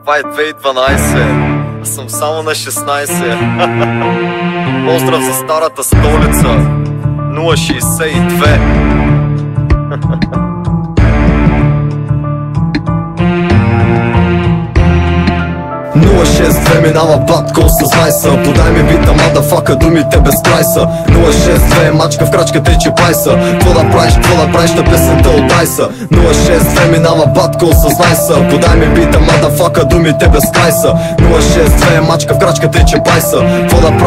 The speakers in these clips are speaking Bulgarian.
Това е 2012. Аз съм само на 16. Поздрав за старата столица. 062. 062 минава батко с найса. Подай ми бита, мадафака, думите без край са. 062 мачка в крачката и чепайса. Какво да правиш на песента от Дайса. 062 минава батко с найса. Подай ми бита, мадафака, думите без край са. 062 мачка в крачката и чепайса. Какво да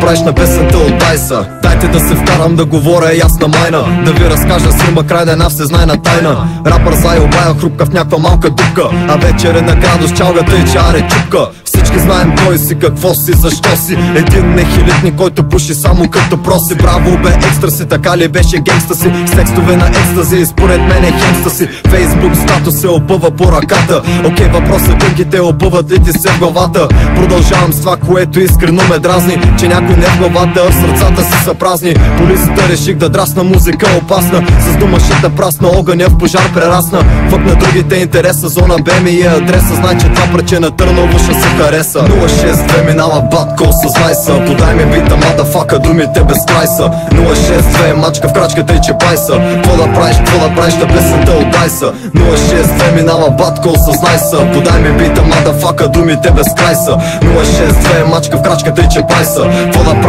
правиш на песента от Дайса. Дайте да се вкарам да говоря ясна майна, да ви разкажа с има край да една всезнайна тайна. Рапър зай обая хрупка в някаква малка дупка, а вечер е на градус чалгата и чаре чупка. Всички знаем кой си, какво си, защо си един нехилитник, който пуши само като проси. Браво бе, екстра си, така ли беше гейста си? С текстове на екстази и според мен е хемста си. Фейсбук статус се опъва по ръката. Окей, въпросът кънките опъват ли ти се в главата? Продължавам с това, което искрено ме дразни, че някой не в главата, а в сърцата си са празни. Полицията реших да драсна, музика опасна. С дума шита прасна, огъня в пожар прерасна. Фък на другите интереса, зона Б ми е адреса. Знай, че това пръче на Търново ще се хареса. 062 минава батко с найса. Подай ми бита, мадафака, думите без край са. 062 мачка в крачката и чепайса. Какво да правиш на песента от Дайса. 062 минава батко с найса. Подай ми бита, мадафака, думите без край са. 062 мачка в крачката и чепайса. Какво да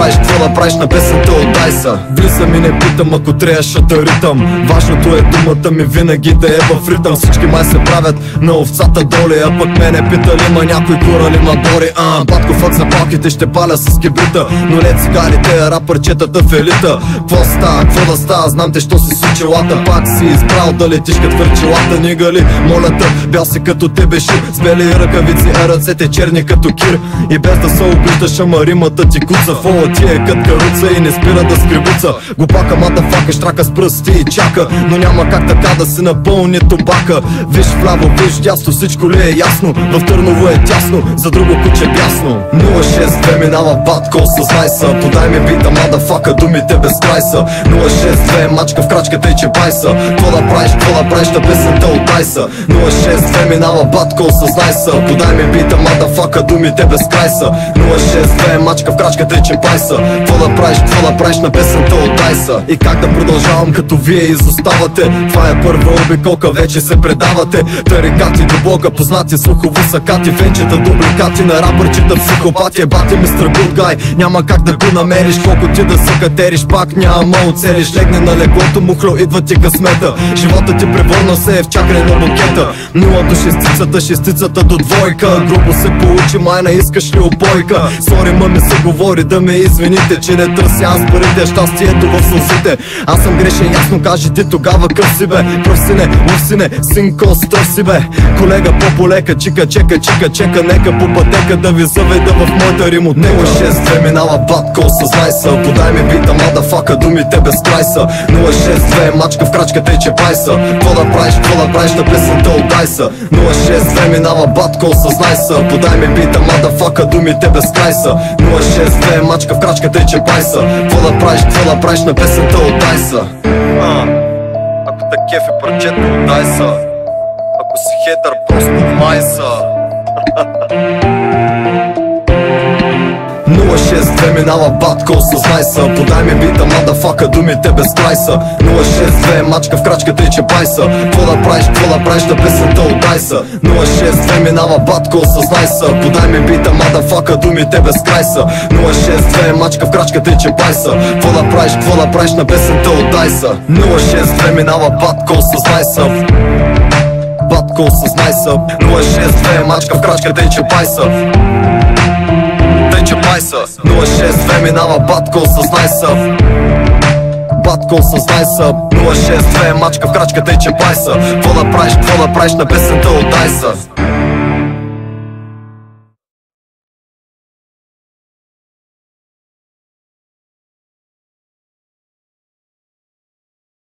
правиш на песента от Дайса. Влизам и не питам, ако трябваше да ритам. Важното е думата ми винаги да е в ритъм. Всички май се правят на овцата доли, а пък мене питали, ма някой кура ли ма бори. Батко фак за палките ще паля с кибрита, но не цигарите, рапърчетата в елита. Какво да става, знам те, що си случилата. Пак си избрал да летиш като хвърчилата. Нига ли, моля те, бял си като тебе шир, с бели ръкавици, а ръцете черни като кир. И без да се обиждаш, ама римата ти куца. Фола ти е кът каруца и не спира да скрибуца. Глупака, мадафака, штрака с пръсти и чака, но няма как така да се напълни тобака. Виж вляво, виж дясно, всичко ли е ясно? В Търново е тясно, за друго куче бясно. 062 минава батко с найса. Подай ми бита, мадафака, думите без край са. 062 мачка в крачката и чепайса. Какво да правиш на песента от Дайса. 062 минава батко с найса. Подай ми бита, мадафака, думите без край са. 062 мачка в крачката и чепайса. Какво да правиш на песента от Дайса. И как да продължавам като вие изоставате? Това е първа обиколка, вече се предавате. Тарикати до блока, познати слухово сакати. Венчета, дубликати на рапърчета, психопати. Бати мистер Good Guy, няма как да го намериш. Колко ти да се катериш, пак няма оцелиш. Легне на леглото, мухло, идва ти късмета. Живота ти превърна се в чакане на букета. 0 до шестицата до двойка. Грубо се получи, майна, искаш ли опойка? Сори, мъми се говори да ме извините, че не търся аз парите, щастието в сълзите. Аз съм грешен, ясно кажи ти тогава къв си бе. Пръв сине, лъв сине, синко стърси бе. Колега по-полека, чика, чека, нека по пътека да ви заведа в моята римотека. 062 минава батко с найса. Подай ми бита, мадафака, думите без край са. 062 мачка в крачката и чепайса. Какво да правиш на песента от Дайса. 062 минава батко с найса. Подай ми бита, мадафака, думите без край са. 062 мачка в крачката и чепайса. Какво да правиш на песента от Дайса. Ако те кефи парчето от Дайса, ако си хейтър, просто майса. 062 минава батко с найса. Подай ми бита, мадафака, думите без край са. 062 мачка в крачката и чепайса. Какво да правиш на песента от Дайса. 062 минава батко с найса. Подай ми бита, мадафака, думите без край са. 062 мачка в крачката и чепайса. Какво да правиш на песента от Дайса. 062 минава батко с найса. Батко с найса. 062 мачка в крачката и чепайса. 062 минава батко с найса. Батко с найса. 062 мачка в крачката и чепайса. Какво да правиш на песента от Дайса.